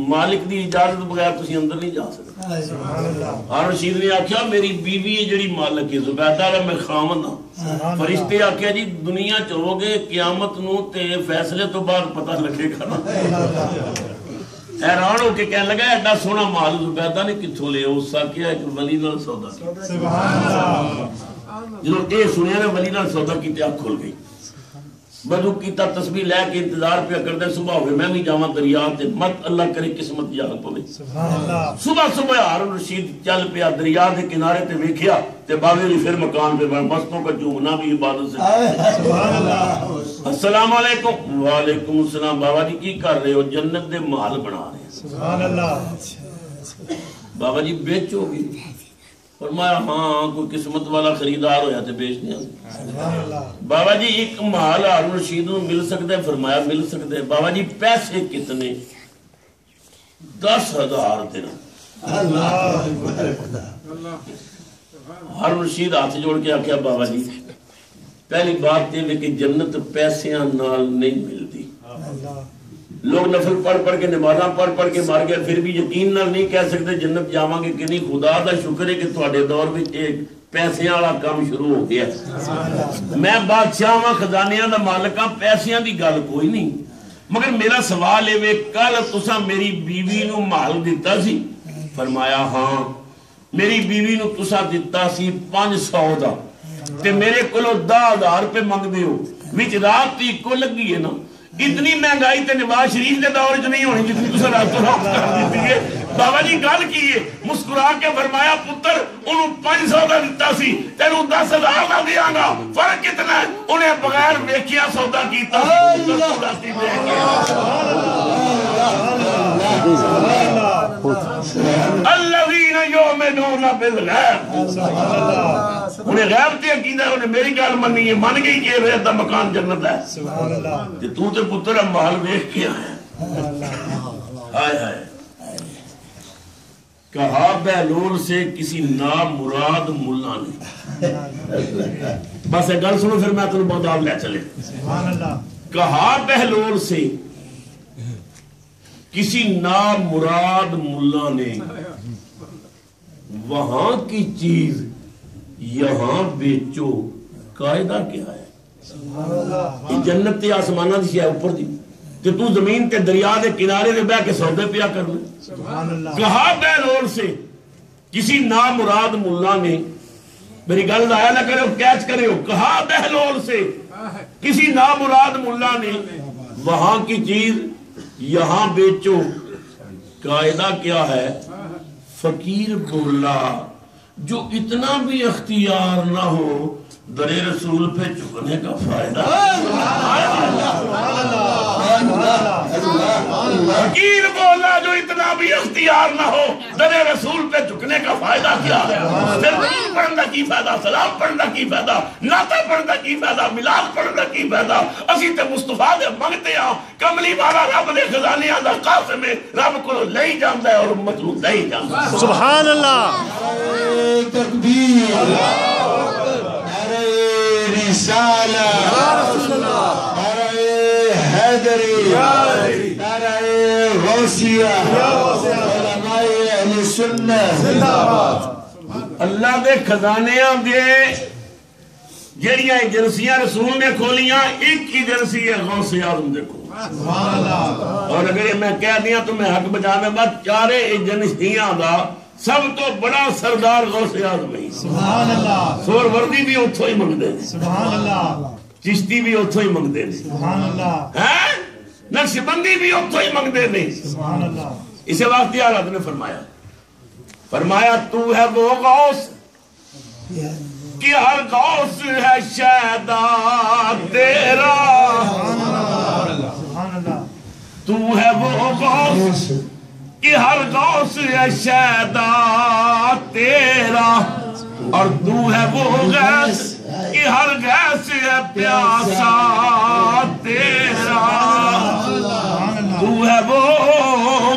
مالک دی اجازت بغیر تسی اندر نہیں جا سکتے ہارون رشید نے آکھیا میری بیوی جڑی مالک ہے زبیدہ میں خامن ہاں فرشتے آکھیا جی دنیا چو گے قیامت نو تے فیصلے تو بعد پتہ لگے گا حیران ہو کے کہنے لگا ایڈا سونا مال زبیدہ نے کتھوں لے اس آکھیا ایک ولی نال سودا کیا جنہوں اے سنیا نے ولی نال سودا کی تے آنکھ کھل گئی بدو کیتا تسبیح لے کے انتظار پہ کر دے صبح ہوئے میں بھی جاواں دریا تے مت اللہ کرے قسمت جاگ پوے صبح صبح ہارون رشید چل پیا دریا دے کنارے تے ویکھیا تے باوی علی پھر مکان پہ مستوں کا چومنا بھی عبادت سے السلام علیکم وعلیکم السلام بابا جی کی کر رہے ہو جنت دے محل بنا رہے ہیں سبحان اللہ بابا جی بیچو گی فرمایا ہاں کوئی قسمت والا خریدار ہویا تے بیچ دیا بابا جی ایک محل ہارون رشید نو مل سکتے فرمایا مل سکتے بابا جی پیسے کتنے 10,000 درہم ہارون رشید ہاتھ جوڑ کے آخیا بابا جی پہلی بات یہ کہ جنت پیسیاں نال نہیں ملتی. لوگ نفل پڑھ پڑھ کے نمازاں پڑھ پڑھ کے مار گئے پھر بھی یقین نال نہیں کہہ سکتے جنت جاواں گے کہ نہیں. خدا دا شکر ہے کہ تواڈے دور وچ ایک پیسیاں والا کام شروع ہو گیا. میں بادشاہ ہاں خزانیاں دا مالک ہاں پیسیاں دی گل کوئی نہیں. مگر میرا سوال ہے کل تساں میری بیوی نو مال دیتا سی؟ فرمایا ہاں. میری بیوی نو تساں دیتا سی 500 دا تے میرے کولو 10,000 روپے منگ دیو وچ رات تی کو لگی ہے نا. اتنی مہنگائی تے نواز شریف کے دور چ نہیں ہونی جتنی تساں رات کر دیتی ہے. بابا جی گل کی ہے؟ مسکرا کے فرمایا پتر انہوں 500 کا دیتا سی تینوں 10,000 کا دیاں گا. فرق کتنا ہے؟ انہیں بغیر ویکھیا سودا کیتا. الذین یؤمنون بالغیب. انہیں غیب تے عقیدہ ہے. انہیں میری گل مننی ہے من گئی کہ یہ دا مکان جنت ہے. تے تو تے پتر مال ویکھ کے آیا. ہائے ہائے. کہا بہلول سے کسی نامراد ملا نے. بس ایک گل سنو پھر میں تمہیں بغداد لے چلے. کہا بہلول سے کسی نامراد ملا نے وہاں کی چیز یہاں بیچو. قاعدہ کیا ہے؟ یہ جنت تے آسمانہ دی شے اوپر دی کہ تو زمین تے دریا دے کنارے دے بیٹھ کے سودے پیا کر لے. کہا بہلول سے کسی نامراد ملا نے. میری گل ضائع نہ کرے کیچ کرے ہو. کہا بہلول سے کسی نامراد ملا نے وہاں کی چیز یہاں بیچو. قاعدہ کیا ہے؟ فقیر بولا جو اتنا بھی اختیار نہ ہو در رسول پہ چکنے کا فائدہ. فقیر بولا جو اتنا بھی اختیار نہ ہو در رسول پہ چکنے کا فائدہ کیا ہے؟ تربیت پڑھنا کی فائدہ، سلام پڑھنا کی فائدہ، نعتیں پڑھنا کی فائدہ، میلاد پڑھنا کی فائدہ. اسی تے مصطفیٰ دے منگتے ہیں. کملی والا رب دے خزانیاں دا قاسم ہے. رب کو لے جاندا ہے اور امت نو دے جاندا ہے. سبحان اللہ. تکبیر. رسالہ. حیدری. غوثیہ. علماء اہل سنت. اللہ دے خزانیاں دے جڑیاں ایجنسیاں رسول نے کھولیاں ایک ایجنسی ہے غوث اعظم. دیکھو اور اگر یہ میں کہہ دیا تو میں حق بجا میں بات چارے ایجنسیاں دا سب تو بڑا سردار غوث اعظم ہے. سبحان اللہ. سور وردی بھی اتھو ہی منگ دے. سبحان اللہ. چشتی بھی اتھو ہی منگ دے. سبحان اللہ. نقش بندی بھی اتھو ہی منگ دے. سبحان اللہ. اسے وقت حضرت نے فرمایا تو ہے وہ غوث کہ ہر غوث ہے شیدا تیرا. سبحان اللہ. تو ہے وہ غوث کہ ہر غوث ہے شیدا تیرا. اور تو ہے وہ غیث کہ ہر غیث ہے پیاسا تیرا. تو ہے وہ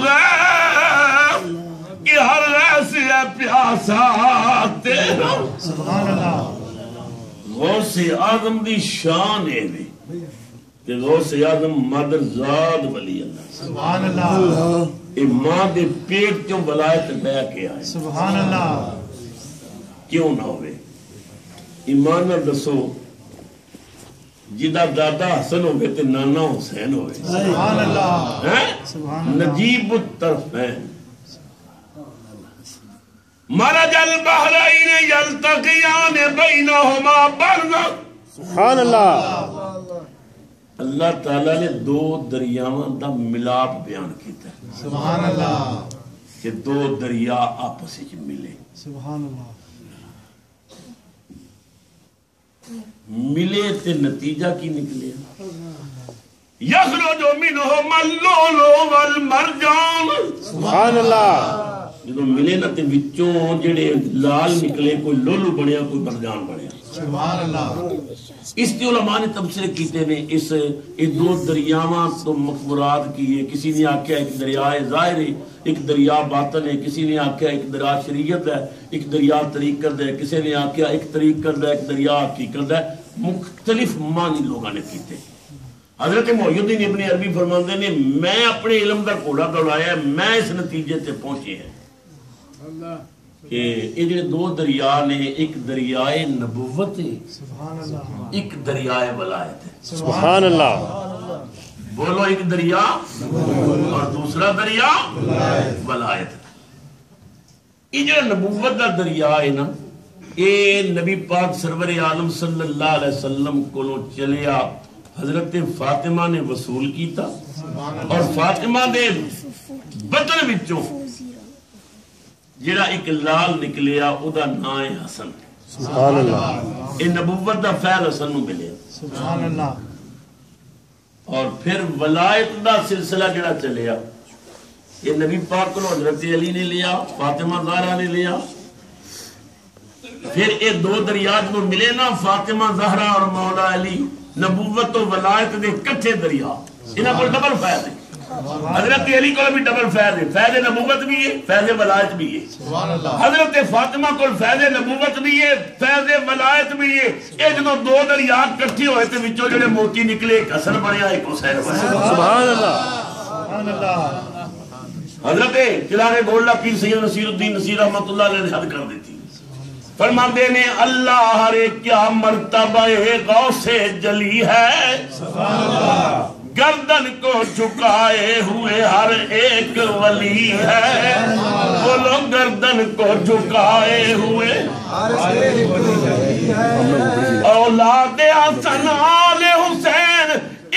غیث کہ ہر غیث ہے پیاسا تیرا. سبحان اللہ. غوث اعظم دی شان ہے کہ غوث اعظم مادر زاد ولی اللہ. سبحان اللہ. اے ماں دے پیٹ کیوں ولایت بہ کے آئے. سبحان اللہ. کیوں نہ ہوئے؟ ایمان نہ دسو جدا دادا حسن ہوئے تے نانا حسین ہوئے. سبحان اللہ. سبحان اللہ. نجیب الطرفین. مرج البحرین یلتقیان بینہما برزخ. سبحان اللہ. اللہ تعالیٰ نے دو دریاواں دا ملاپ بیان کیتا ہے. سبحان اللہ. کہ دو دریا آپس وچ ملے. سبحان اللہ. ملے تے نتیجہ کی نکلے. یخرج منہما اللؤلؤ والمرجان. سبحان اللہ. جدو ملے نہ تے وچوں جڑے لال نکلے کوئی لولو بنیا کوئی مرجان بنیا. سبحان اللہ اس دی علماء نے تبصرے کیتے نے اس دو دریاواں تو مراد کی ہے. کسی نے آکھیا ایک دریائے ظاہر ہے ایک دریا باطن ہے, کسی نے آکھیا ایک دریا شریعت ہے ایک دریا طریقت ہے, کسی نے آکھیا ایک طریقت ہے ایک دریا حقیقت ہے. مختلف معنی لوگوں نے کیتے. حضرت محی الدین ابن عربی فرماندے نے میں اپنے علم دا گھوڑا دوڑایا, میں اس نتیجے تے پہنچے ہیں کہ یہ جو دو دریا نے ایک دریائے نبوت ہے ایک دریائے ولایت ہے. سبحان اللہ بولو ایک دریا اور دوسرا دریا ولایت. یہ جو نبوت دا دریا ہے نا یہ نبی پاک سرور عالم صلی اللہ علیہ وسلم کو چلیا حضرت فاطمہ نے وصول کیتا اور فاطمہ دے بطن وچوں جڑا ایک لال نکلیا او دا نام ہے حسن. سبحان اللہ یہ نبوت دا فیض حسن نو ملیا. سبحان اللہ. اور پھر ولایت دا سلسلہ جڑا چلیا یہ نبی پاک کو حضرت علی نے لیا فاطمہ زہرا نے لیا. پھر یہ دو دریا جو ملے نا فاطمہ زہرا اور مولا علی نبوت و ولایت دے کٹھے دریا انہاں کو ڈبل فیض ہے. حضرت علی کو بھی ڈبل فیض ہے, فیض نبوت بھی ہے فیض ولایت بھی ہے. حضرت فاطمہ کو فیض نبوت بھی ہے فیض ولایت بھی ہے. یہ جب دو دریا کٹھے ہوئے تو وچوں جڑے موتی نکلے ایک حسن بنیا ایک حسین بنیا. سبحان اللہ سبحان اللہ. حضرت چراغ گولڈا پیر سید نصیر الدین نصیر رحمۃ اللہ علیہ نے حد کر دیتی. فرماندے نے اللہ ہر کیا مرتبہ غوث جلی ہے, گردن کو جھکائے ہوئے ہر ایک ولی ہے. بولو گردن کو جھکائے ہوئے اولاد حسن آل حسین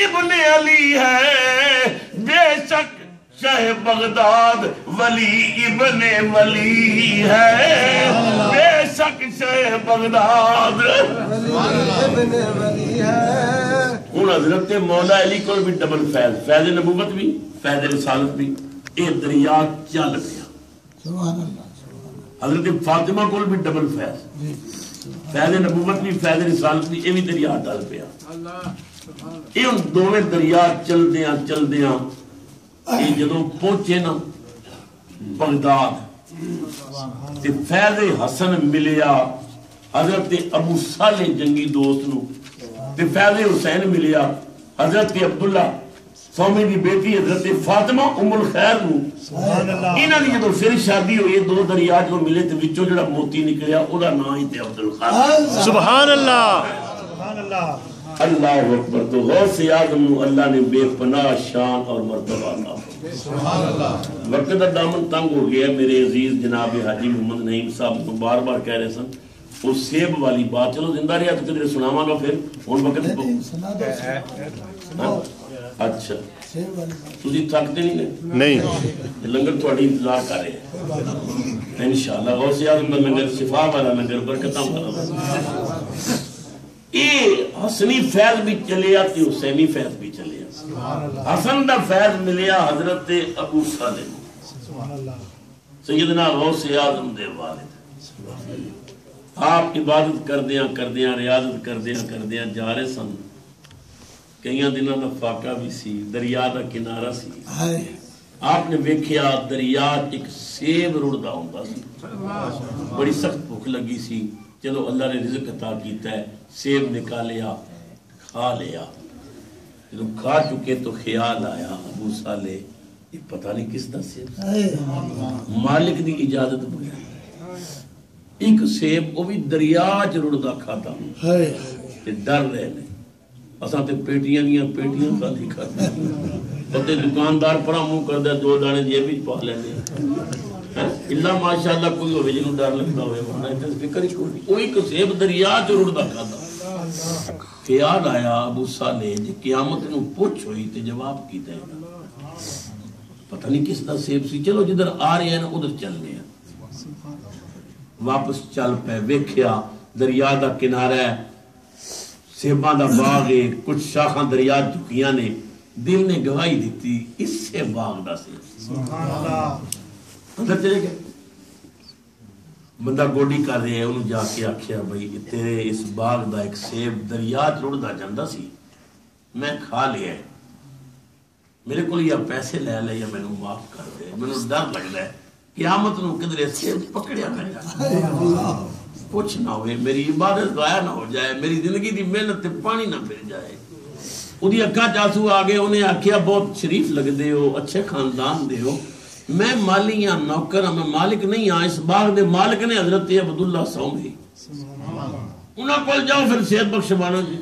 ابن علی ہے. بے شک شاہ بغداد ولی ابن ولی ہے. بے شک شاہ بغداد ابن ولی ہے. ہوں حضرت مولا علی کو بھی ڈبل فیض, فیض نبوت بھی فیض رسالت بھی. یہ دریا چل پیا. حضرت فاطمہ کو بھی ڈبل فیض, فیض نبوت بھی فیض رسالت بھی, یہ بھی دریا ڈل پیا. یہ ہوں دونوں دریا چلدیاں چلدیاں یہ جدوں پہنچے نا بغداد تے فیض حسن ملیا حضرت ابو صالح جنگی دوست نو تے فیض حسین ملیا حضرت عبداللہ سومی دی بیٹی حضرت فاطمہ ام الخیر نو. انہاں دی جدوں پھر شادی ہوئی دو دریا جو ملے تے وچوں جڑا موتی نکلیا او دا نام ہی تے عبد القادر. سبحان اللہ سبحان اللہ. اللہ اکبر. تو غوث اعظم نو اللہ نے بے پناہ شان اور مرتبہ عطا فرمایا. وقت دا دامن تنگ ہو گیا. میرے عزیز جناب حاجی محمد نعیم صاحب کو بار بار کہہ رہے سن وہ سیب والی بات, چلو زندہ رہا تو کدھر سناواں گا. پھر ہن وقت اچھا تسی تھکتے نہیں لنگر تھوڑی انتظار کر رہے ہیں انشاءاللہ. غوث اعظم دا لنگر شفا والا لنگر برکتاں والا. یہ حسنی فیض بھی چلیا تے حسینی فیض بھی چلیا. حسن دا فیض ملیا حضرت ابو صالح سیدنا غوث اعظم دے والد. آپ عبادت کردیاں ریاضت کردیاں جا رہے سن. کئیاں دنوں دا فاقہ بھی سی, دریا دا کنارہ سی. آپ نے ویکھیا دریا ایک سیب رڑدا ہوندا سی. بڑی سخت بھوک لگی سی. چلو اللہ نے رزق عطا کیتا ہے, سیب نکالیا کھا لیا. جب کھا چکے تو خیال آیا ابو صالح یہ پتہ نہیں کس دا سیب, مالک دی اجازت بغیر ایک سیب وہ بھی دریا چ رڑدا کھاتا تے ڈر رہے نے. اساں تے پیٹیاں خالی کھاتے تے دکاندار پرا منہ کردا دو دانے جیب وچ پا لیندے. اللہ ماشاءاللہ کوئی ہوے جنوں ڈر لگدا ہوے ورنہ تے فکر ہی کوئی ایک سیب دریا چ رڑدا کھاتا. خیال آیا ابو صالح جی قیامت نو پوچھ ہوئی تے جواب کیتا ہے پتہ نہیں کس دا سیب سی. چلو جدھر آ رہے ہیں نا ادھر چلنے ہیں. واپس چل پے, ویکھیا دریا دا کنارہ ہے, سیباں دا باغ ہے, کچھ شاخاں دریا جھکیاں نے. دل نے گواہی دیتی اس سے باغ دا سیب. اندر چلے گئے. بندہ گوڈی کر رہے ہیں انہوں جا کے آکھیا بھئی تیرے اس باغ دا ایک سیب دریا چڑھدا جاندا سی میں کھا لیا ہے میرے کو یا پیسے لے لے یا مینوں معاف کر دے مینوں ڈر لگدا ہے قیامت نو کدھر سیب پکڑیا نہ جائے کچھ نہ ہوئے میری عبادت ضائع نہ ہو جائے میری زندگی دی محنت تے پانی نہ پھر جائے اودی اکھاں چاسو آگے انہیں آکھیا بہت شریف لگدے ہو اچھے خاندان دے ہو میں مالی یا نوکر میں مالک نہیں ہاں اس باغ دے مالک نے حضرت عبداللہ سومی انہاں کول جاؤ پھر صحت بخشوانا جی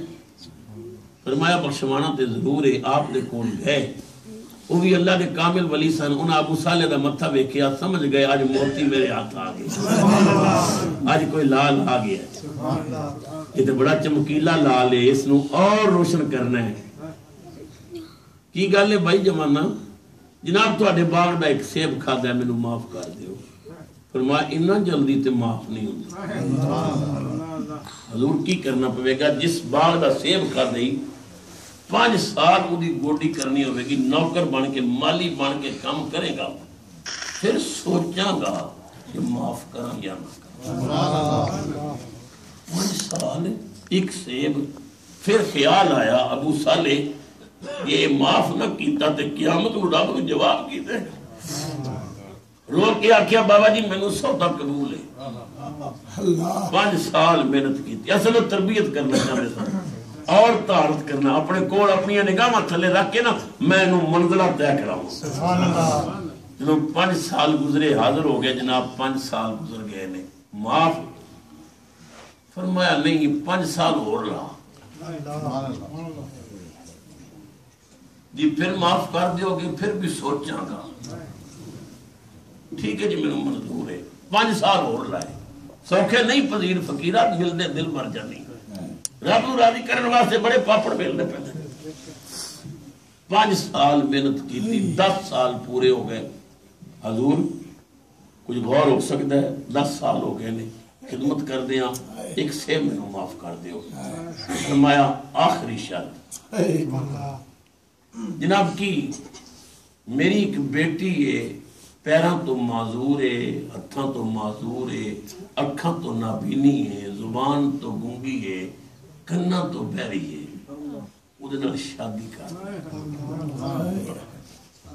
فرمایا بخشوانا تے ضرور ہے آپ دے کول گئے وہ بھی اللہ دے کامل ولی سن انہاں ابو صالح دا متھا ویکھیا سمجھ گئے آج موتی میرے ہاتھ آ گئی آج کوئی لال آ گیا یہ تے بڑا چمکیلا لال ہے اس نو اور روشن کرنا ہے کی گل ہے بھائی جمانہ جناب تواڈے باغ دا ایک سیب کھادا ہے مینوں معاف کر دیو فرمایا اتنا جلدی تے معاف نہیں ہوندا حضور کی کرنا پوے گا جس باغ دا سیب کھادا ہی 5 سال وہ دی گوڈی کرنی ہوئے گی نوکر بن کے مالی بن کے کام کرے گا پھر سوچاں گا کہ معاف کراں یا نہ کراں 5 سال ایک سیب پھر خیال آیا ابو صالح یہ معاف نہ کیتا تے قیامت کو رب کو جواب کی دے رو کے آکھیا بابا جی مینوں سودا قبول ہے 5 سال محنت کی اصل تربیت کرنا چاہتے سن اور طاعت کرنا اپنے کول اپنی نگاہ تھلے رکھ کے نا میں نو منزلہ طے کراؤں سبحان اللہ جنہوں 5 سال گزرے حاضر ہو گئے جناب 5 سال گزر گئے نے معاف فرمایا نہیں 5 سال اور رہا جی پھر معاف کر دیو گے پھر بھی سوچاں گا ٹھیک ہے جی میں منظور ہے 5 سال اور لائے سوکھے نہیں پذیر فقیرات ملنے دل مر جانی رب کو راضی کرنے واسطے بڑے پاپڑ ملنے پہنے 5 سال محنت کی تھی 10 سال پورے ہو گئے حضور کچھ غور ہو سکتا ہے 10 سال ہو گئے نے خدمت کر دیا ایک سے میں معاف کر دیو فرمایا آخری شرط جناب کی میری ایک بیٹی ہے پیراں تو معذور ہے ہتھاں تو معذور ہے اکھاں تو نابینی ہے زبان تو گونگی ہے کنا تو بہری ہے وہ نال شادی کر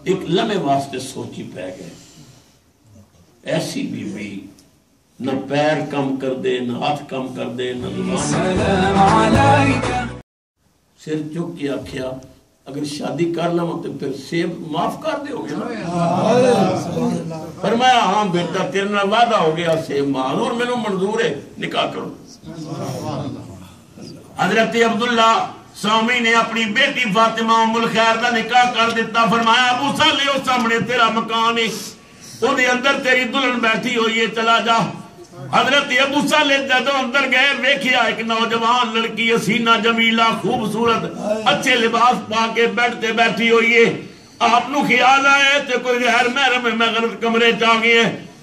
ایک لمحے واسطے سوچی پہ گئے ایسی بی بی نہ پیر کم کر دے نہ ہاتھ کم کر دے نہ زبان سر چک کے آکھیا اگر شادی کر لوں تو پھر سیب معاف کر دے ہو گیا فرمایا ہاں بیٹا تیرے نال وعدہ ہو گیا سیب معذور میں نو منظور ہے نکاح کرو حضرت عبداللہ سومی نے اپنی بیٹی فاطمہ ام الخیر دا نکاح کر دیتا فرمایا ابو صالح او سامنے تیرا مکان ہے او دے اندر تیری دلہن بیٹھی ہوئی ہے چلا جا حضرت ابو صالح جدو اندر گئے ویکھیا ایک نوجوان لڑکی حسینہ جمیلہ خوبصورت اچھے لباس پا کے بیٹھتے بیٹھی ہوئی ہے آپ نو خیال آئے تے کوئی غیر محرم میں غلط کمرے چاہ گئے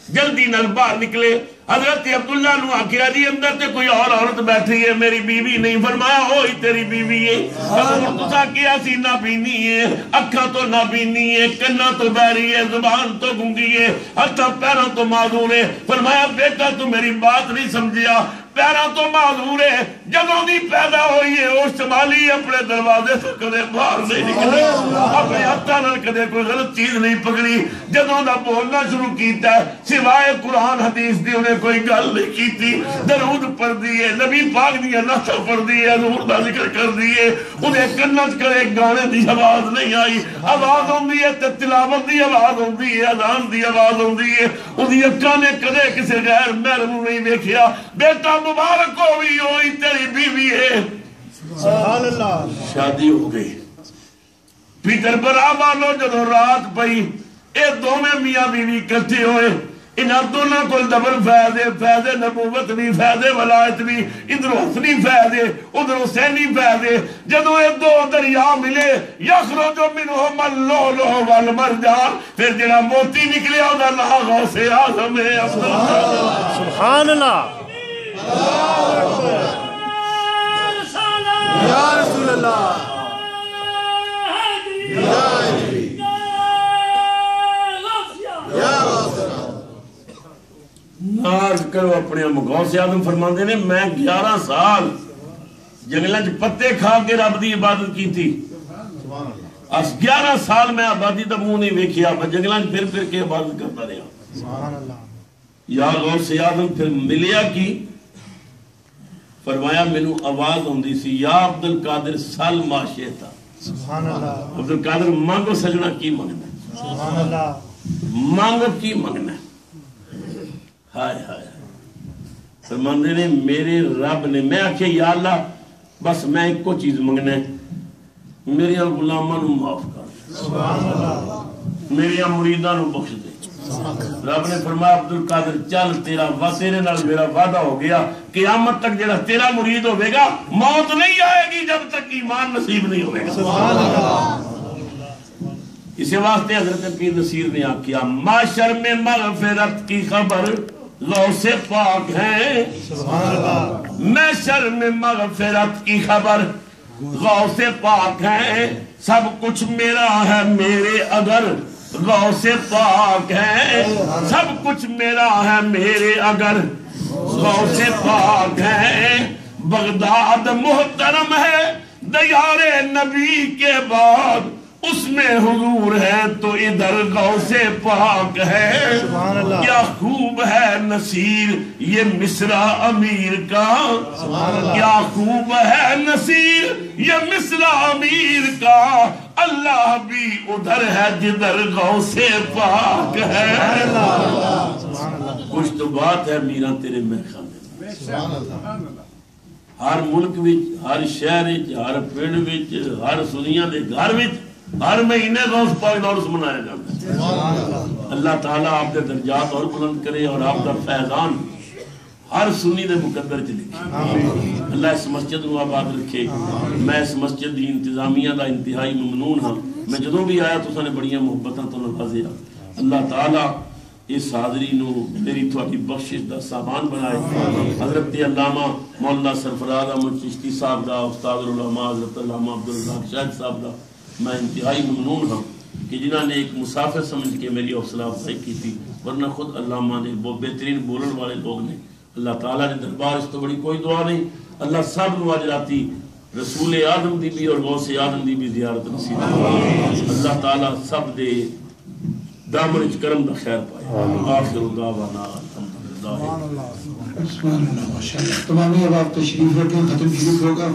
جلدی نل باہر نکلے حضرت عبداللہ نو آکھیا جی اندر تے کوئی اور عورت بیٹھی ہے میری بیوی نہیں فرمایا ہوئی تیری بیوی ہے حضور تسا کیا سی نہ بینی ہے اکھاں تو نہ بینی ہے کنا تو بہری ہے زبان تو گونگی ہے ہتھاں پیراں تو معذور ہے فرمایا بیٹا تو میری بات نہیں سمجھیا پیراں تو معذور ہے جدوں دی پیدا ہوئی ہے وہ شمالی اپنے دروازے سے کدے باہر نہیں نکلی اپنے ہتھاں نال کدے کوئی غلط چیز نہیں پکڑی جدوں دا بولنا شروع کیتا ہے سوائے قرآن حدیث دی انہیں کوئی گل نہیں کیتی درود پڑھ دیئے نبی پاک دی نعت پڑھ دیئے حضور دا ذکر کر دیئے انہیں کنت کرے گانے دی آواز نہیں آئی آواز ہوندی ہے تلاوت دی آواز ہوندی ہے اذان دی آواز ہوندی ہے انہیں اکھاں نے کدے کسی غیر محرم نہیں دیکھیا بیٹا مبارک ہوئی ہوئی تیری بیوی ہے سبحان اللہ شادی ہو گئی پیٹر برا مانو جدو رات پئی اے دونوں میاں بیوی کٹھے ہوئے انہاں دونوں کو ڈبل فیض نبوت بھی فیض ولایت بھی ادھر حسنی فیض ادھر حسینی فیض جدو یہ دو دریا ملے یخرج منہم اللؤلؤ والمرجان پھر جڑا موتی نکلیا دا نام غوث اعظم ہے سبحان اللہ یا رسول اللہ ناز کرو غوث اعظم فرماندے نے میں 11 سال جنگلاں چ پتے کھا کے رب دی عبادت کی تھی. اس 11 سال میں آبادی دا منہ نہیں ویکھیا, میں جنگلاں چ پھر پھر کے عبادت کرتا رہا. سبحان اللہ. یا غوث اعظم پھر ملیا کی؟ فرمایا مینوں آواز ہوندی سی یا عبد القادر سل ما شئتا. سبحان اللہ. عبد القادر مانگو سجنا کی منگنا ہے. سبحان اللہ. مانگو کی منگنا ہے. ہائے ہائے فرماندے نے میرے رب نے, میں آکھے یا اللہ بس میں ایک کو چیز منگنا ہے, میری غلاماں نو معاف کر, سبحان اللہ. میری مریداں نو بخش دے. رب نے فرمایا عبد القادر چل تیرا تیرے نال میرا وعدہ ہو گیا, قیامت تک جڑا تیرا مرید ہوے گا موت نہیں آئے گی جب تک ایمان نصیب نہیں ہوے گا. سبحان اللہ. اسی واسطے حضرت پیر نصیر نے آکھیا معاشر میں مغفرت کی خبر غوث پاک ہیں. سبحان اللہ. محشر میں مغفرت کی خبر غوث پاک ہیں. سب کچھ میرا ہے میرے اگر غوث پاک ہے, سب کچھ میرا ہے میرے اگر غوث پاک ہے. بغداد محترم ہے دیار نبی کے بعد, اس میں حضور ہے تو ادھر غوث پاک ہے. سبحان اللہ. کیا خوب ہے نصیر یہ مصرع امیر کا, کیا خوب ہے نصیر یہ مصرع امیر کا, اللہ بھی ادھر ہے جدھر غوث پاک ہے. کچھ تو بات ہے میرا تیرے میخانے میں. ہر ملک وچ, ہر شہر وچ, ہر پنڈ وچ, ہر سنیاں دے گھر وچ ہر مہینے غوث پاک دا عرس منایا جاتا ہے. اللہ تعالیٰ آپ کے درجات اور بلند کرے اور آپ کا فیضان ہر سنی دے مقدر چ لکھے. اللہ اس مسجد نو آباد رکھے. میں اس مسجد دی انتظامیہ دا انتہائی ممنون ہاں. میں جدوں بھی آیا تو نے بڑیاں محبتاں تو نوازیا. اللہ تعالیٰ اس حاضری نو میری تھوڑی بخشش دا سامان بنائے. حضرت علامہ مولانا سرفراز احمد چشتی صاحب دا, استاد العلماء حضرت علامہ عبدالرزاق شاہد صاحب دا میں انتہائی ممنون ہوں کہ جنہوں نے ایک مسافر سمجھ کے میری حوصلہ افزائی کی تھی, ورنہ خود علامہ نے وہ بہترین بولن والے لوگ نے. اللہ تعالیٰ نے دربار اس تو بڑی کوئی دعا نہیں. اللہ سب نو اجراتی رسول آدم دی بھی اور غوث آدم دی بھی زیارت نصیب فرمائے. اللہ تعالیٰ سب دے دامن وچ کرم دا خیر پائے. آخر دعوانا الحمدللہ. تمام اب آپ تشریف رکھیں, ختم شریف ہوگا.